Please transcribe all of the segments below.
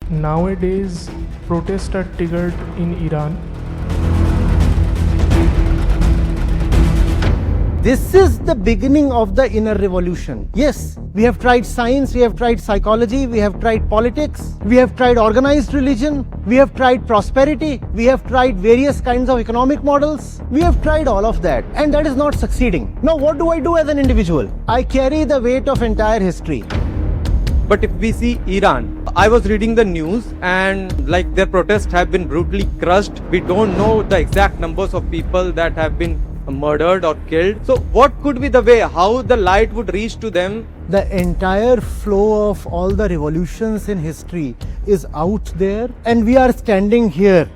Nowadays, protests are triggered in Iran. This is the beginning of the inner revolution. Yes, we have tried science, we have tried psychology, we have tried politics, we have tried organized religion, we have tried prosperity, we have tried various kinds of economic models. We have tried all of that, and that is not succeeding. Now, what do I do as an individual? I carry the weight of entire history. But if we see Iran, I was reading the news and like their protests have been brutally crushed. We don't know the exact numbers of people that have been murdered or killed. So what could be the way how the light would reach to them? The entire flow of all the revolutions in history is out there, and we are standing here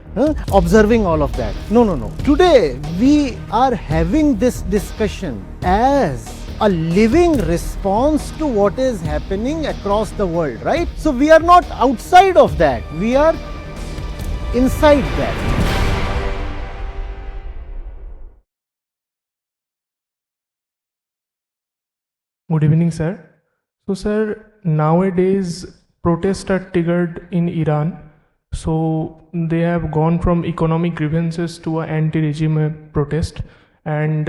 observing all of that. No. Today we are having this discussion as a living response to what is happening across the world, right? So we are not outside of that, we are inside that. Good evening, sir. So, sir, nowadays protests are triggered in Iran. So they have gone from economic grievances to an anti-regime protest, and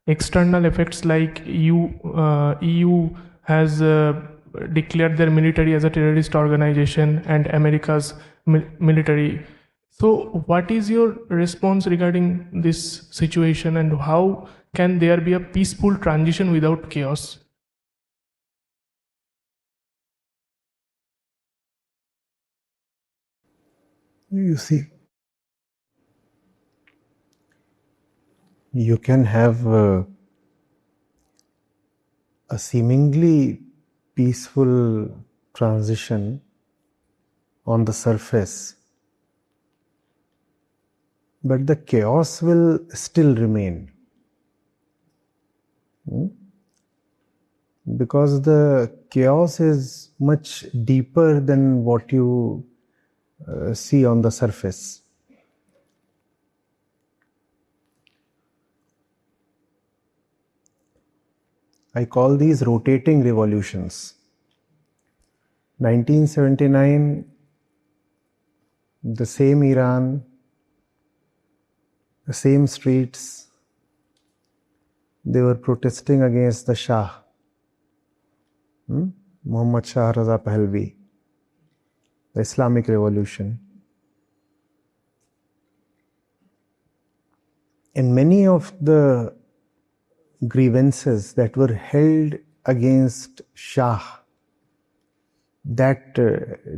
external effects like EU has declared their military as a terrorist organization and America's military. So what is your response regarding this situation, and how can there be a peaceful transition without chaos? You see, you can have a seemingly peaceful transition on the surface, but the chaos will still remain. Because the chaos is much deeper than what you see on the surface. I call these rotating revolutions. 1979, the same Iran, the same streets, they were protesting against the Shah, Muhammad Shah Raza Pahlavi, the Islamic Revolution. And many of the grievances that were held against Shah, that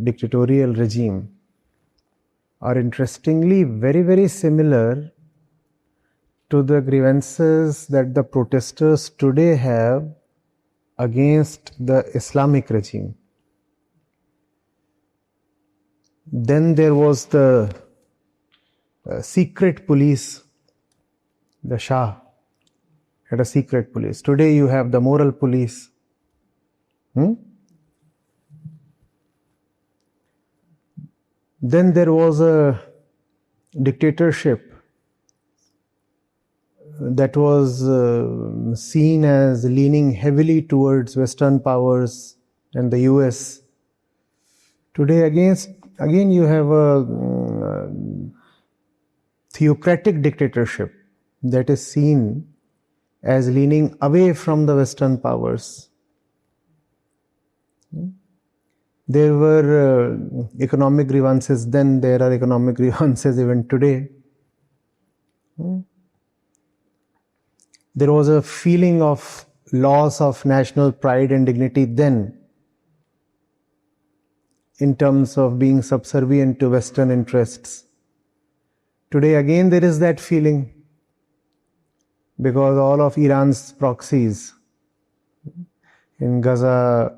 dictatorial regime, are interestingly very, very similar to the grievances that the protesters today have against the Islamic regime. Then there was the secret police. The Shah had a secret police. Today you have the moral police. Then there was a dictatorship that was seen as leaning heavily towards Western powers and the US. Today again you have a theocratic dictatorship that is seen as leaning away from the Western powers. There were economic grievances then, there are economic grievances even today. There was a feeling of loss of national pride and dignity then, in terms of being subservient to Western interests. Today again there is that feeling, because all of Iran's proxies in Gaza,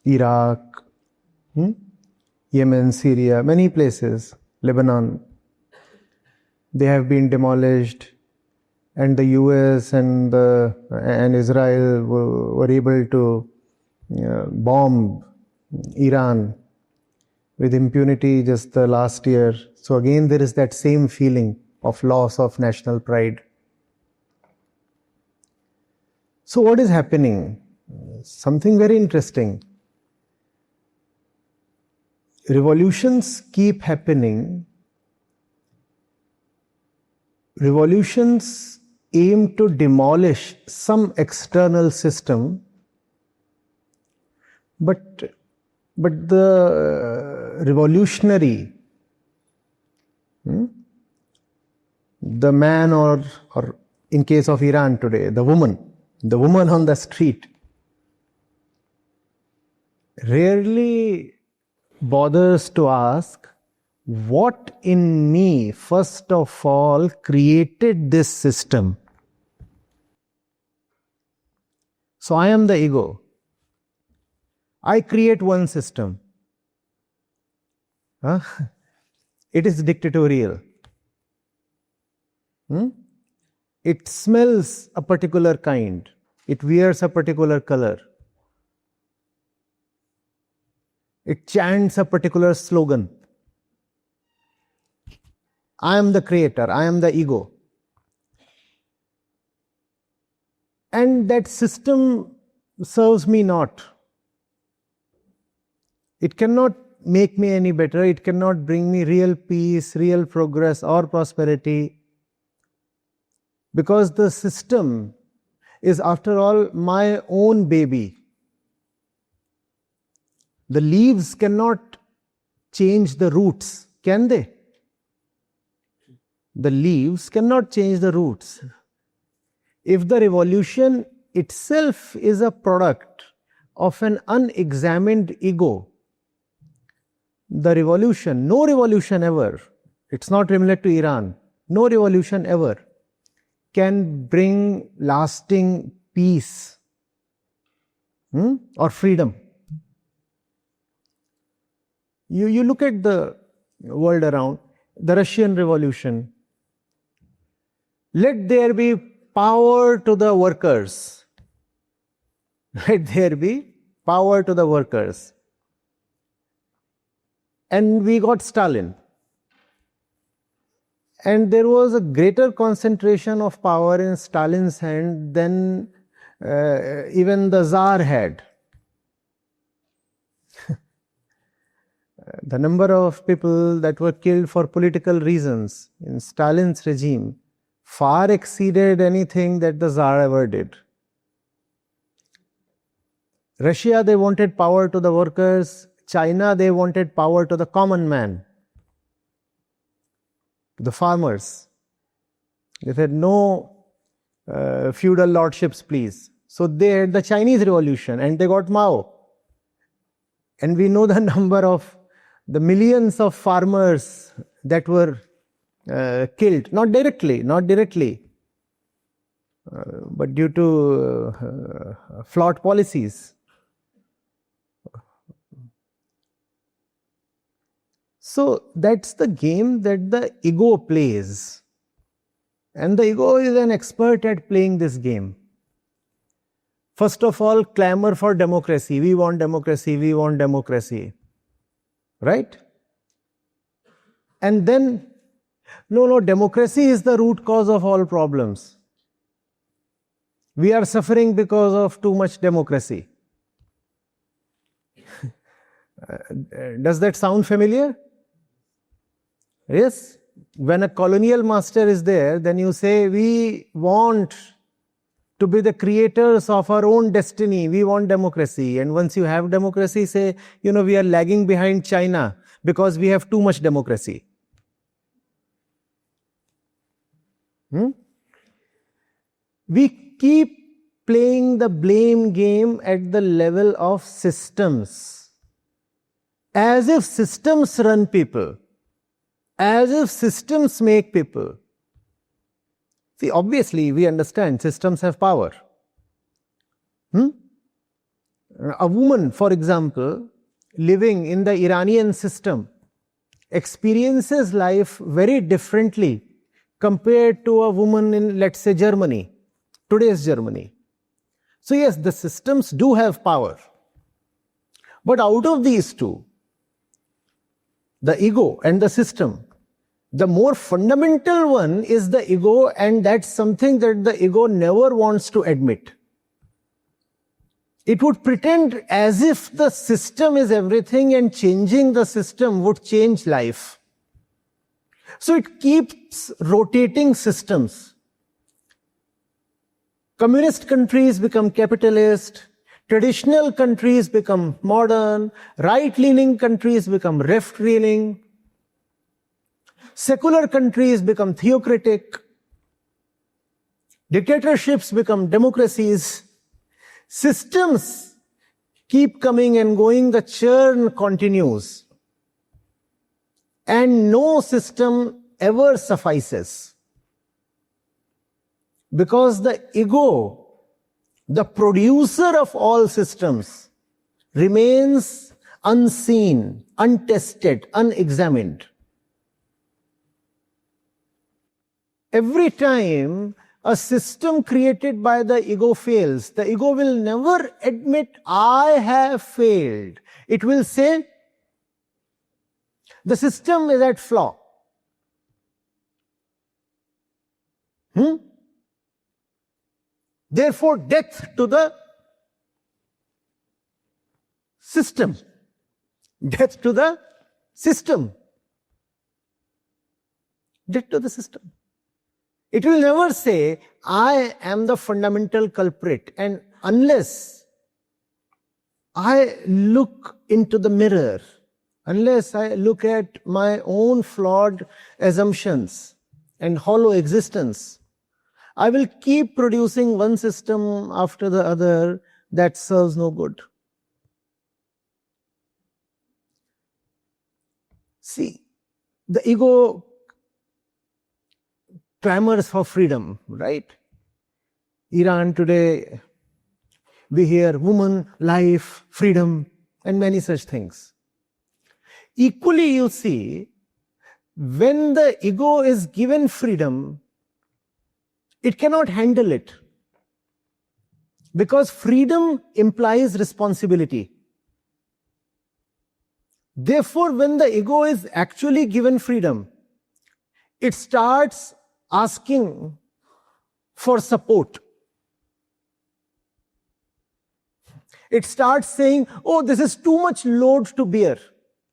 Iraq, Yemen, Syria, many places, Lebanon, they have been demolished, and the US and Israel were able to bomb Iran with impunity just the last year. So again there is that same feeling of loss of national pride. So what is happening? Something very interesting. revolutions keep happening. Revolutions aim to demolish some external system, but the revolutionary, the man or in case of Iran today, the woman on the street, rarely bothers to ask, what in me, first of all, created this system? So I am the ego. I create one system. It is dictatorial. It smells a particular kind. It wears a particular color. It chants a particular slogan. I am the creator. I am the ego. And that system serves me not. It cannot make me any better. It cannot bring me real peace, real progress or prosperity. Because the system is, after all, my own baby. The leaves cannot change the roots, can they? The leaves cannot change the roots. If the revolution itself is a product of an unexamined ego, the revolution, no revolution ever, it's not limited to Iran, no revolution ever can bring lasting peace or freedom. You look at the world around, the Russian Revolution. Let there be power to the workers. Let there be power to the workers. And we got Stalin. And there was a greater concentration of power in Stalin's hand than even the Tsar had. The number of people that were killed for political reasons in Stalin's regime far exceeded anything that the Tsar ever did. Russia, they wanted power to the workers. China, they wanted power to the common man, to the farmers. They said, no feudal lordships, please. So they had the Chinese Revolution and they got Mao. And we know the number of the millions of farmers that were killed, not directly, but due to flawed policies. So that's the game that the ego plays. And the ego is an expert at playing this game. First of all, clamor for democracy. We want democracy, we want democracy. Right? And then, no, democracy is the root cause of all problems. We are suffering because of too much democracy. Does that sound familiar? Yes? When a colonial master is there, then you say, we want to be the creators of our own destiny. We want democracy. And once you have democracy, say, we are lagging behind China because we have too much democracy. We keep playing the blame game at the level of systems. As if systems run people. As if systems make people. See, obviously, we understand systems have power. A woman, for example, living in the Iranian system, experiences life very differently compared to a woman in, let's say, Germany, today's Germany. So yes, the systems do have power. But out of these two, the ego and the system, the more fundamental one is the ego, and that's something that the ego never wants to admit. It would pretend as if the system is everything and changing the system would change life. So it keeps rotating systems. Communist countries become capitalist, traditional countries become modern, right-leaning countries become left-leaning, secular countries become theocratic, dictatorships become democracies, systems keep coming and going, the churn continues. And no system ever suffices. Because the ego, the producer of all systems, remains unseen, untested, unexamined. Every time a system created by the ego fails, the ego will never admit, I have failed. It will say, the system is at flaw. Therefore, death to the system. Death to the system. Death to the system. It will never say, I am the fundamental culprit. And unless I look into the mirror, unless I look at my own flawed assumptions and hollow existence, I will keep producing one system after the other that serves no good. See, the ego clamors for freedom, right? Iran today, we hear woman, life, freedom, and many such things. Equally, you see, when the ego is given freedom, it cannot handle it. Because freedom implies responsibility. Therefore, when the ego is actually given freedom, it starts asking for support. It starts saying, oh, this is too much load to bear.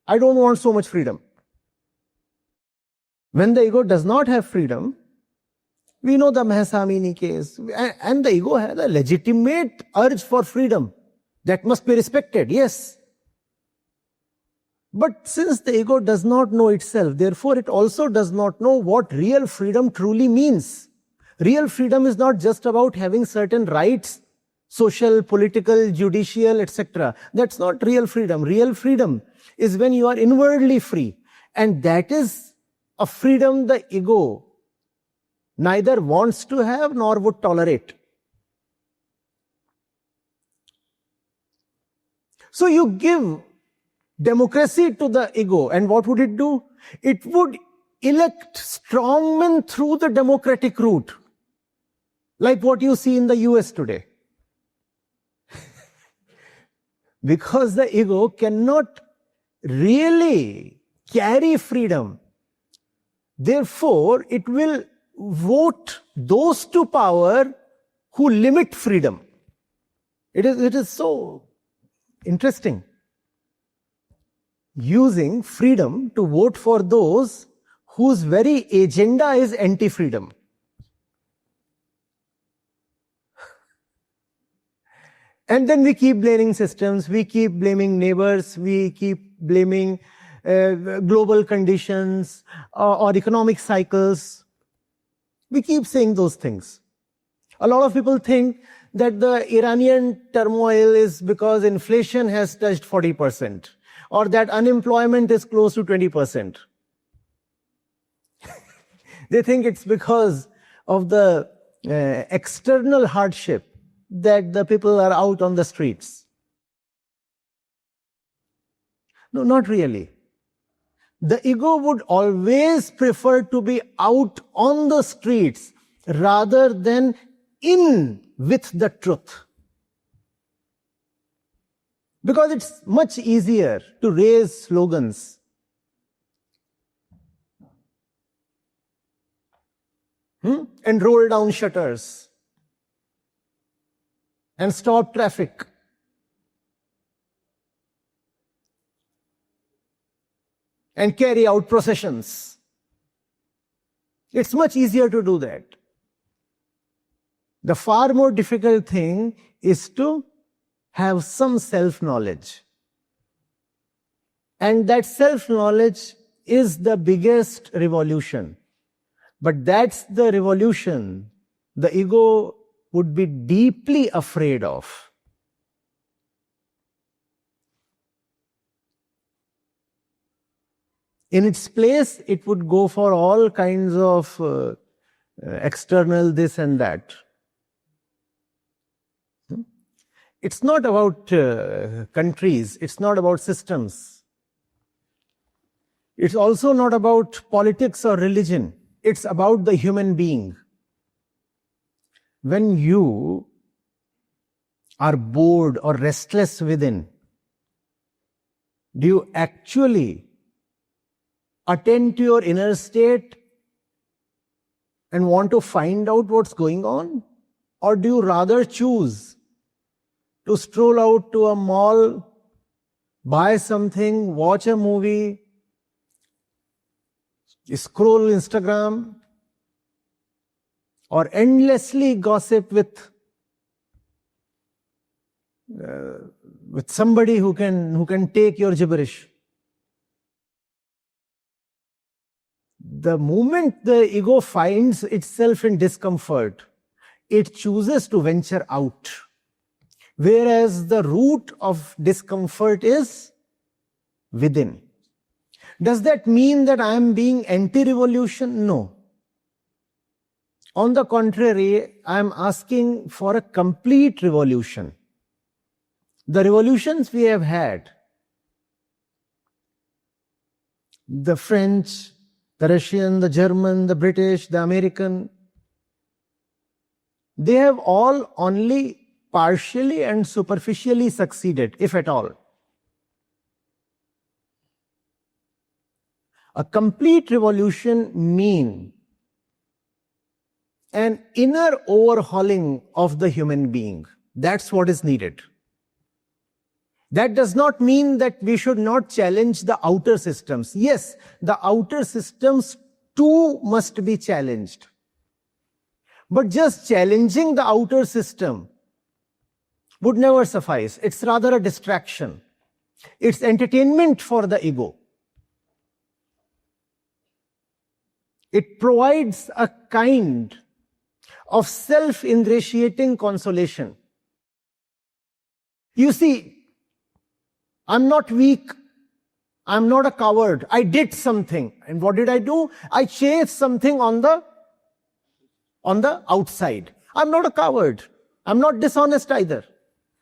I don't want so much freedom. When the ego does not have freedom, we know the Mahsamini case, and the ego has a legitimate urge for freedom that must be respected, yes. But since the ego does not know itself, therefore it also does not know what real freedom truly means. Real freedom is not just about having certain rights, social, political, judicial, etc. That's not real freedom. Real freedom is when you are inwardly free. And that is a freedom the ego neither wants to have nor would tolerate. So you give democracy to the ego, and what would it do? It would elect strongmen through the democratic route, like what you see in the US today. Because the ego cannot really carry freedom. Therefore, it will vote those to power who limit freedom. It is so interesting. Using freedom to vote for those whose very agenda is anti-freedom. And then we keep blaming systems, we keep blaming neighbors, we keep blaming global conditions or economic cycles. We keep saying those things. A lot of people think that the Iranian turmoil is because inflation has touched 40%, or that unemployment is close to 20%. They think it's because of the external hardship that the people are out on the streets. No, not really. The ego would always prefer to be out on the streets rather than in with the truth. Because it's much easier to raise slogans and roll down shutters and stop traffic and carry out processions. It's much easier to do that. The far more difficult thing is to have some self-knowledge. And that self-knowledge is the biggest revolution. But that's the revolution the ego would be deeply afraid of. In its place, it would go for all kinds of external this and that. It's not about countries, it's not about systems. It's also not about politics or religion. It's about the human being. When you are bored or restless within, do you actually attend to your inner state and want to find out what's going on? Or do you rather choose to stroll out to a mall, buy something, watch a movie, scroll Instagram, or endlessly gossip with somebody who can take your gibberish? The moment the ego finds itself in discomfort, it chooses to venture out. Whereas the root of discomfort is within. Does that mean that I am being anti-revolution? No. On the contrary, I am asking for a complete revolution. The revolutions we have had, the French, the Russian, the German, the British, the American, they have all only partially and superficially succeeded, if at all. A complete revolution means an inner overhauling of the human being. That's what is needed. That does not mean that we should not challenge the outer systems. Yes, the outer systems too must be challenged. But just challenging the outer system would never suffice. It's rather a distraction. It's entertainment for the ego. It provides a kind of self-ingratiating consolation. You see, I'm not weak. I'm not a coward. I did something. And what did I do? I chased something on the outside. I'm not a coward. I'm not dishonest either.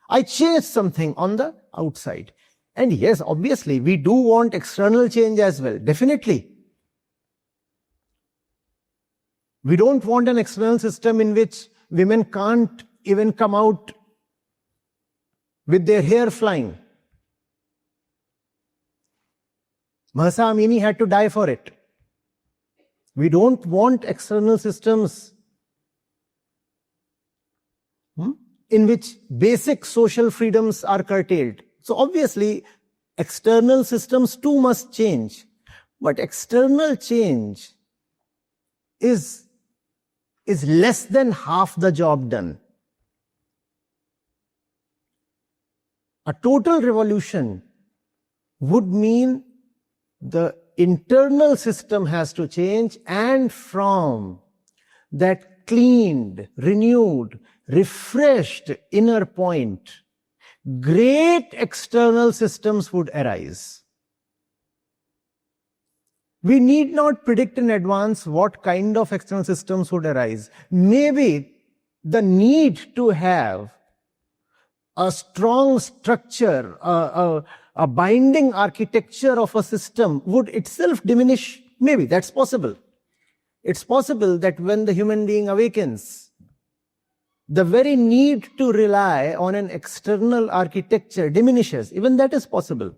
I chased something on the outside. And yes, obviously, we do want external change as well. Definitely. We don't want an external system in which women can't even come out with their hair flying. Mahsa Amini had to die for it. We don't want external systems in which basic social freedoms are curtailed. So obviously, external systems too must change. But external change is less than half the job done. A total revolution would mean the internal system has to change, and from that cleaned, renewed, refreshed inner point, great external systems would arise. We need not predict in advance what kind of external systems would arise. Maybe the need to have a strong structure, a binding architecture of a system would itself diminish. Maybe that's possible. It's possible that when the human being awakens, the very need to rely on an external architecture diminishes. Even that is possible.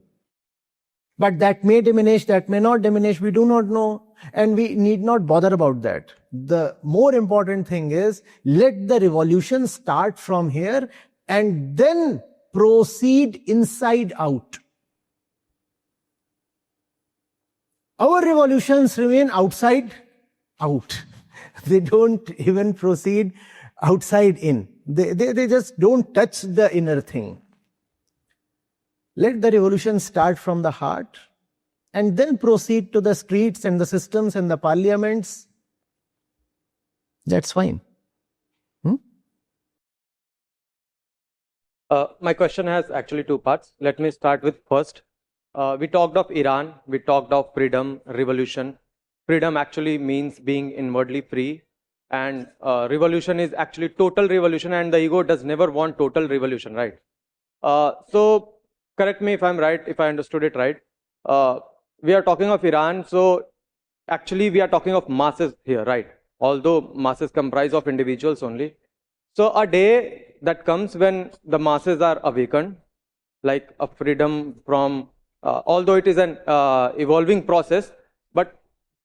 But that may diminish, that may not diminish, we do not know, and we need not bother about that. The more important thing is, let the revolution start from here and then proceed inside out. Our revolutions remain out. They don't even proceed outside in. They just don't touch the inner thing. Let the revolution start from the heart and then proceed to the streets and the systems and the parliaments. That's fine. My question has actually two parts. Let me start with first. We talked of Iran, we talked of freedom, revolution. Freedom actually means being inwardly free, and revolution is actually total revolution, and the ego does never want total revolution, right? So correct me if I'm right, if I understood it right. We are talking of Iran, so actually we are talking of masses here, right? Although masses comprise of individuals only. So a day that comes when the masses are awakened, like a freedom from, although it is an evolving process, but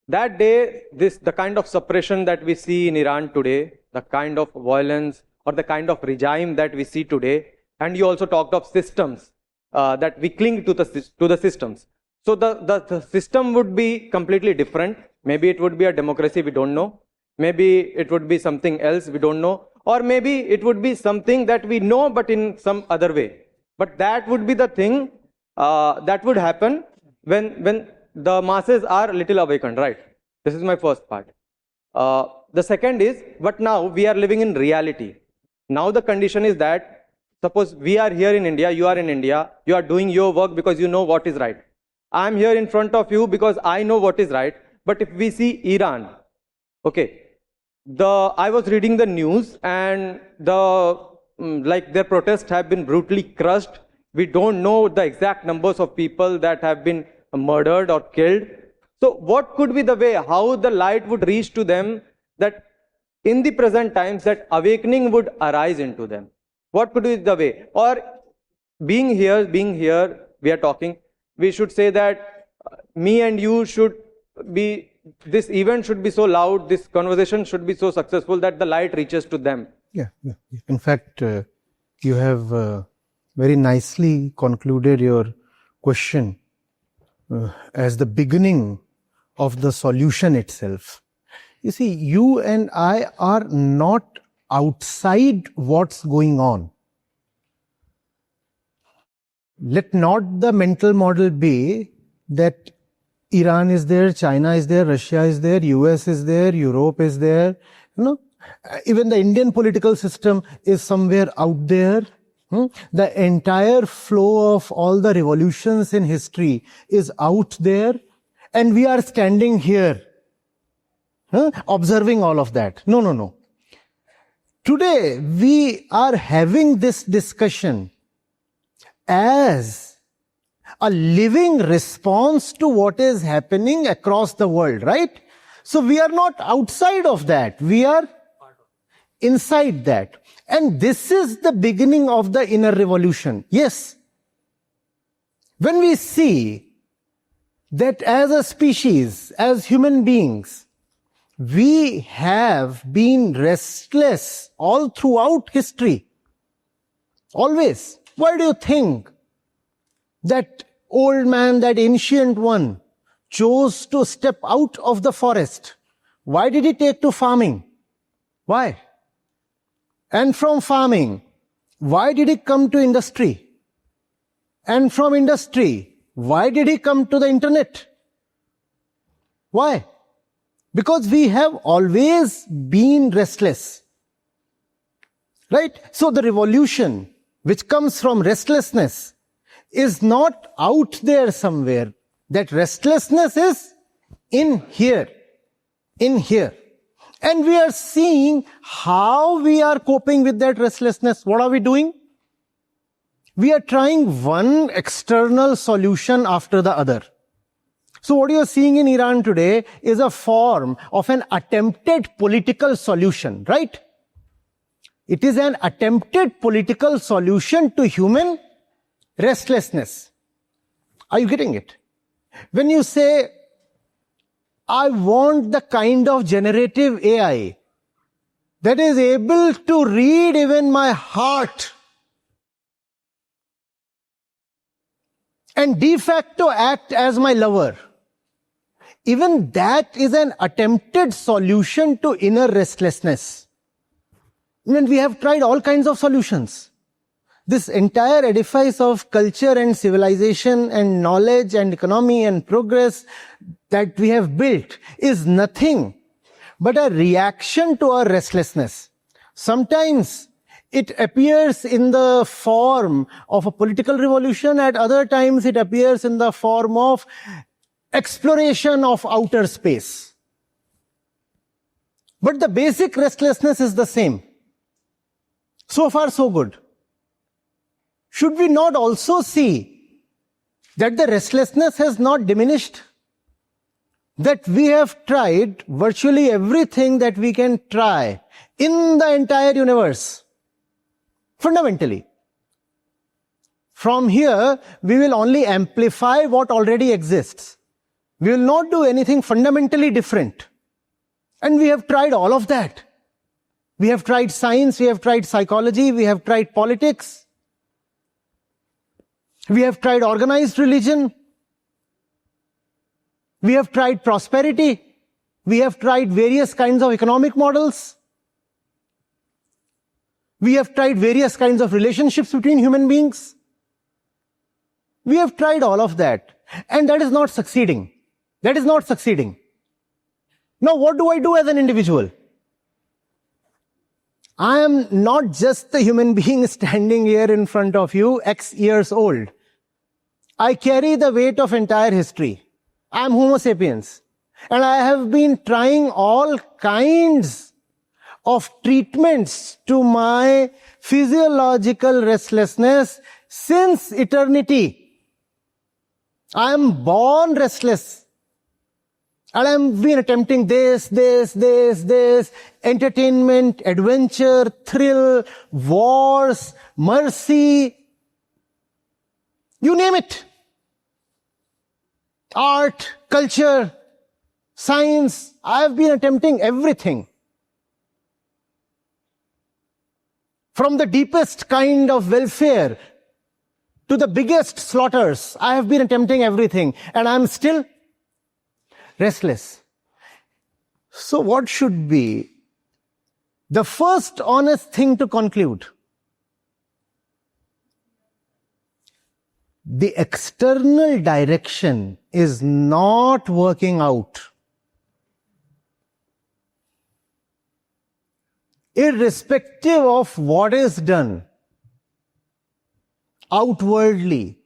that day, the kind of suppression that we see in Iran today, the kind of violence or the kind of regime that we see today, and you also talked of systems, that we cling to the systems. So the system would be completely different. Maybe it would be a democracy, we don't know. Maybe it would be something else, we don't know. Or maybe it would be something that we know, but in some other way. But that would be the thing that would happen when the masses are little awakened, right? This is my first part. The second is, but now we are living in reality. Now the condition is that, suppose we are here in India, you are in India, you are doing your work because you know what is right. I am here in front of you because I know what is right. But if we see Iran, okay, I was reading the news, and their protests have been brutally crushed. We don't know the exact numbers of people that have been murdered or killed. So what could be the way how the light would reach to them, that in the present times that awakening would arise into them? What could be the way? Or being here, we are talking, we should say that me and you should be, this event should be so loud, this conversation should be so successful that the light reaches to them. Yeah. In fact, you have very nicely concluded your question as the beginning of the solution itself. You see, you and I are not outside what's going on. Let not the mental model be that Iran is there, China is there, Russia is there, US is there, Europe is there. Even the Indian political system is somewhere out there. The entire flow of all the revolutions in history is out there, and we are standing here observing all of that. No. Today we are having this discussion as a living response to what is happening across the world, right? So we are not outside of that. We are inside that. And this is the beginning of the inner revolution. Yes. When we see that as a species, as human beings, we have been restless all throughout history. Always. Why do you think that old man, that ancient one, chose to step out of the forest? Why did he take to farming? Why? And from farming, why did he come to industry? And from industry, why did he come to the internet? Why? Because we have always been restless. Right? So the revolution which comes from restlessness is not out there somewhere. That restlessness is in here. In here. And we are seeing how we are coping with that restlessness. What are we doing? We are trying one external solution after the other. So what you are seeing in Iran today is a form of an attempted political solution, right? It is an attempted political solution to human restlessness. Are you getting it? When you say, I want the kind of generative AI that is able to read even my heart and de facto act as my lover. even that is an attempted solution to inner restlessness. And we have tried all kinds of solutions. This entire edifice of culture and civilization and knowledge and economy and progress that we have built is nothing but a reaction to our restlessness. Sometimes it appears in the form of a political revolution, at other times it appears in the form of exploration of outer space. But the basic restlessness is the same. So far, so good. Should we not also see that the restlessness has not diminished? That we have tried virtually everything that we can try in the entire universe. Fundamentally. From here, we will only amplify what already exists. We will not do anything fundamentally different. And we have tried all of that. We have tried science, we have tried psychology, we have tried politics. We have tried organized religion. We have tried prosperity. We have tried various kinds of economic models. We have tried various kinds of relationships between human beings. We have tried all of that. And that is not succeeding. That is not succeeding. Now, what do I do as an individual? I am not just the human being standing here in front of you, X years old. I carry the weight of entire history. I am Homo sapiens. And I have been trying all kinds of treatments to my physiological restlessness since eternity. I am born restless. And I have been attempting this, entertainment, adventure, thrill, wars, mercy, you name it. Art, culture, science, I have been attempting everything. From the deepest kind of welfare to the biggest slaughters, I have been attempting everything, and I am still restless. So what should be the first honest thing to conclude? The external direction is not working out. Irrespective of what is done outwardly,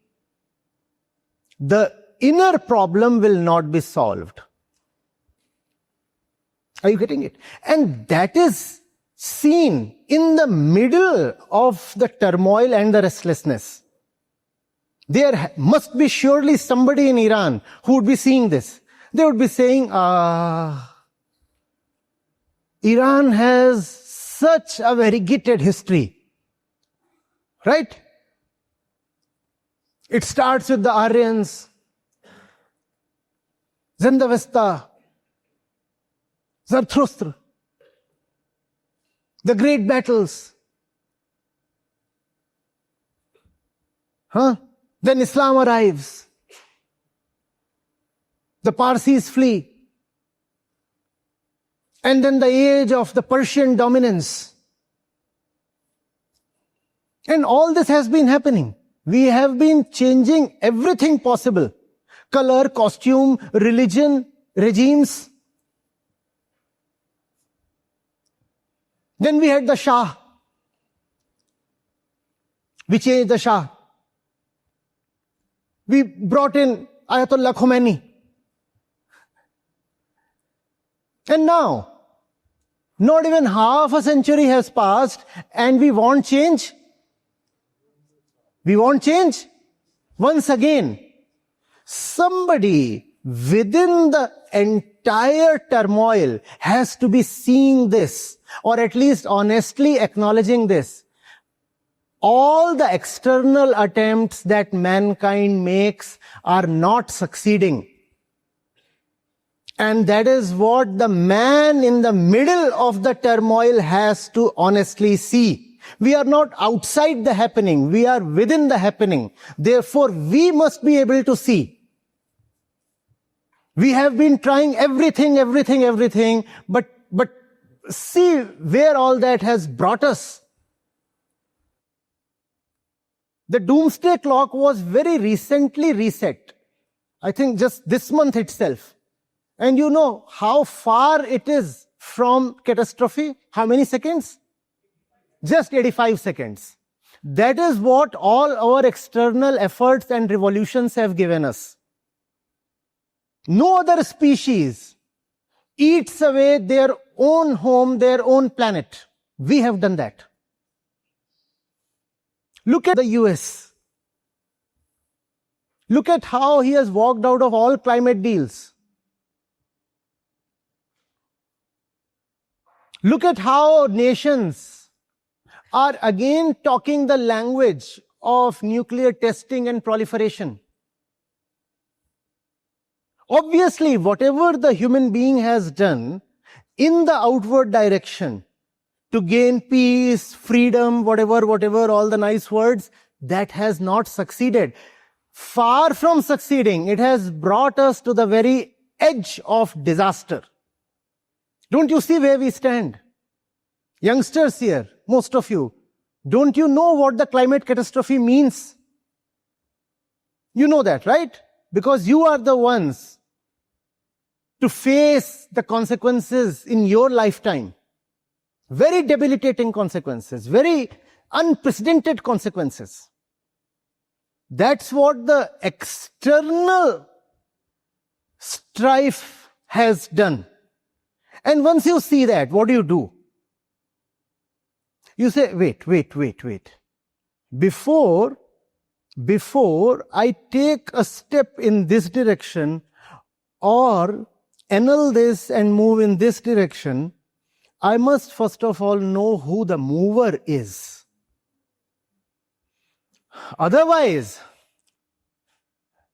the inner problem will not be solved. Are you getting it? And that is seen in the middle of the turmoil and the restlessness. There must be surely somebody in Iran who would be seeing this. They would be saying, Iran has such a variegated history. Right? It starts with the Aryans, Zendavesta, Zarathustra, the great battles. Then Islam arrives. The Parsis flee. And then the age of the Persian dominance. And all this has been happening. We have been changing everything possible. Color, costume, religion, regimes. Then we had the Shah. We changed the Shah. We brought in Ayatollah Khomeini. And now, not even half a century has passed and we want change. We want change. Once again, somebody within the entire turmoil has to be seeing this, or at least honestly acknowledging this. All the external attempts that mankind makes are not succeeding. And that is what the man in the middle of the turmoil has to honestly see. We are not outside the happening, we are within the happening. Therefore, we must be able to see We have been trying everything, but see where all that has brought us. The doomsday clock was very recently reset. I think just this month itself. And you know how far it is from catastrophe? How many seconds? Just 85 seconds. That is what all our external efforts and revolutions have given us. No other species eats away their own home, their own planet. We have done that. Look at the US. Look at how he has walked out of all climate deals. Look at how nations are again talking the language of nuclear testing and proliferation. Obviously, whatever the human being has done in the outward direction to gain peace, freedom, whatever, all the nice words, that has not succeeded. Far from succeeding, it has brought us to the very edge of disaster. Don't you see where we stand? Youngsters here, most of you, don't you know what the climate catastrophe means? You know that, right? Because you are the ones to face the consequences in your lifetime. Very debilitating consequences, very unprecedented consequences. That's what the external strife has done. And once you see that, what do? You say, wait. Before I take a step in this direction or annul this and move in this direction, I must first of all know who the mover is. Otherwise,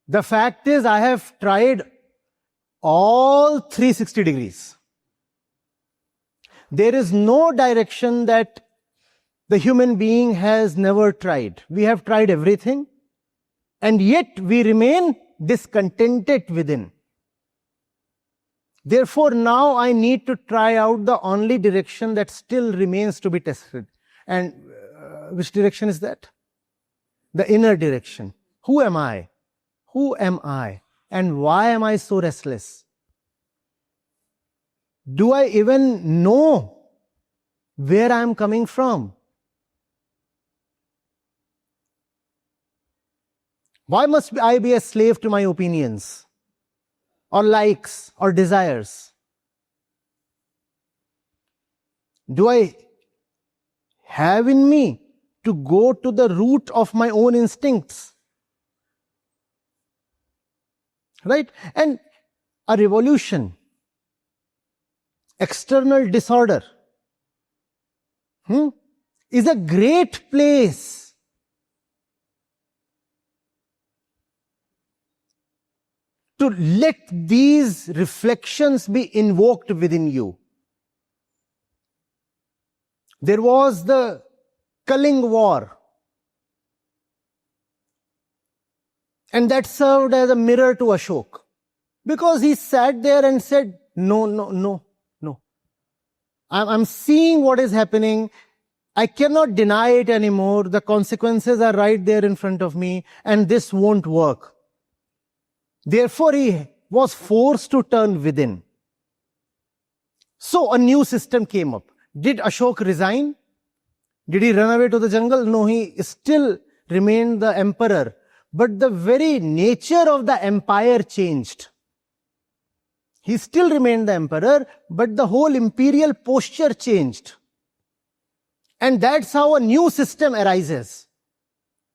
the fact is I have tried all 360 degrees. There is no direction that the human being has never tried. We have tried everything, and yet we remain discontented within. Therefore, now I need to try out the only direction that still remains to be tested. And which direction is that? The inner direction. Who am I? And why am I so restless? Do I even know where I am coming from? Why must I be a slave to my opinions, or likes, or desires? Do I have in me to go to the root of my own instincts? Right? And a revolution, external disorder, is a great place to let these reflections be invoked within you. There was the culling war, and that served as a mirror to Ashok, because he sat there and said, no. I'm seeing what is happening. I cannot deny it anymore. The consequences are right there in front of me, and this won't work. Therefore, he was forced to turn within. So a new system came up. Did Ashok resign? Did he run away to the jungle? No, he still remained the emperor. But the very nature of the empire changed. He still remained the emperor, but the whole imperial posture changed. And that's how a new system arises.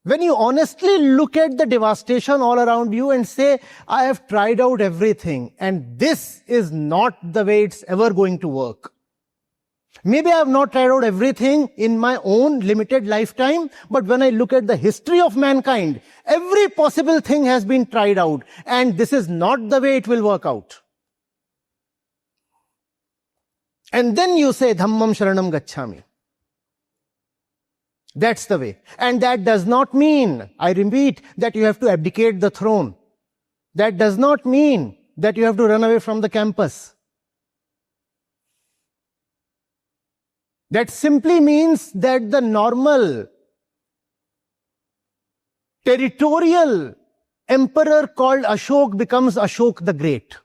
When you honestly look at the devastation all around you and say, I have tried out everything, and this is not the way it's ever going to work. Maybe I have not tried out everything in my own limited lifetime, but when I look at the history of mankind, every possible thing has been tried out, and this is not the way it will work out. And then you say, Dhammam Sharanam Gacchami. That's the way. And that does not mean, I repeat, that you have to abdicate the throne. That does not mean that you have to run away from the campus. That simply means that the normal territorial emperor called Ashok becomes Ashok the Great.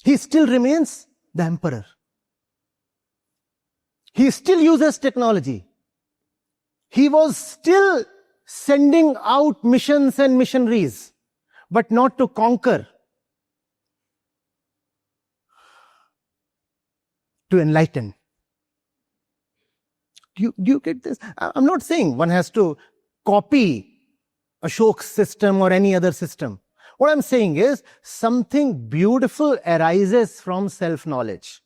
He still remains the emperor. He still uses technology. He was still sending out missions and missionaries, but not to conquer, to enlighten. Do you get this? I'm not saying one has to copy Ashok's system or any other system. What I'm saying is something beautiful arises from self-knowledge.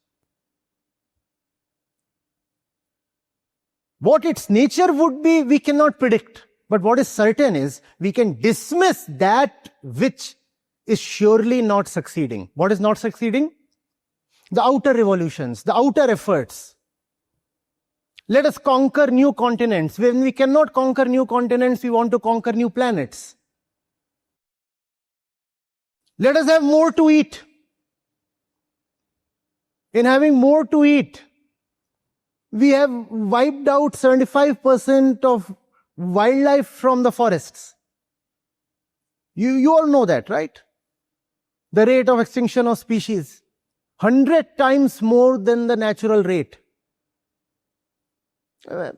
What its nature would be, we cannot predict. But what is certain is we can dismiss that which is surely not succeeding. What is not succeeding? The outer revolutions, the outer efforts. Let us conquer new continents. When we cannot conquer new continents, we want to conquer new planets. Let us have more to eat. In having more to eat, we have wiped out 75% of wildlife from the forests. You all know that, right? The rate of extinction of species, 100 times more than the natural rate. It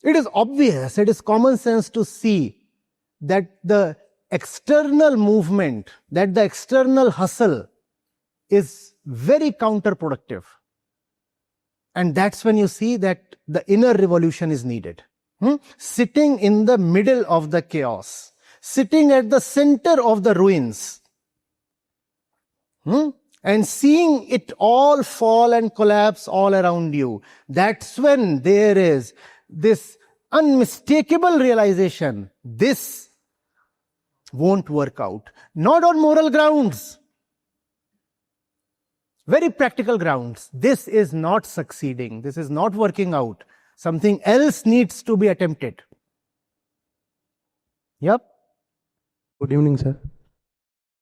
is obvious, it is common sense to see that the external movement, that the external hustle is very counterproductive. And that's when you see that the inner revolution is needed. Sitting in the middle of the chaos, sitting at the center of the ruins, and seeing it all fall and collapse all around you. That's when there is this unmistakable realization, this won't work out. Not on moral grounds, very practical grounds. This is not succeeding. This is not working out. Something else needs to be attempted. Yep. Good evening, sir.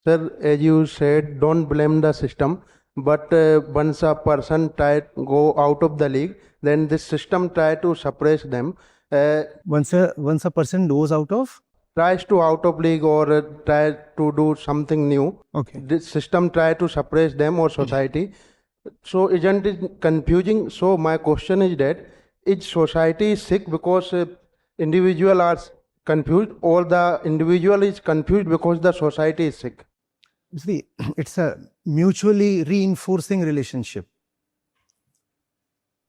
Sir, as you said, don't blame the system, but once a person go out of the league, then this system try to suppress them. Once a person goes tries to out of league or try to do something new. Okay. This system try to suppress them or society. So isn't it confusing? So my question is that, is society sick because individual are confused, or the individual is confused because the society is sick? See, it's a mutually reinforcing relationship.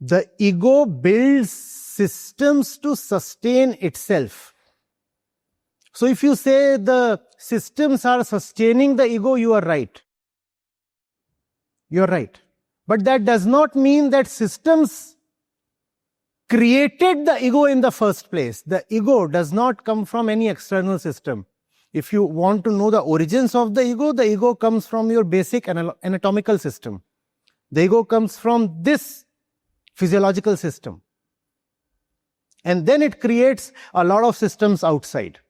The ego builds systems to sustain itself. So if you say the systems are sustaining the ego, you are right. You are right. But that does not mean that systems created the ego in the first place. The ego does not come from any external system. If you want to know the origins of the ego comes from your basic anatomical system. The ego comes from this physiological system. And then it creates a lot of systems outside.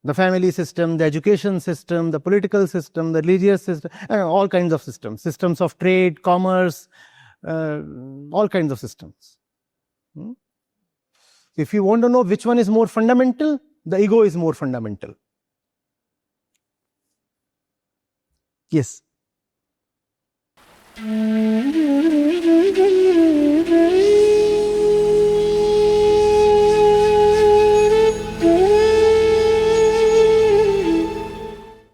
The family system, the education system, the political system, the religious system, and all kinds of systems. Systems of trade, commerce, all kinds of systems. If you want to know which one is more fundamental, the ego is more fundamental. Yes.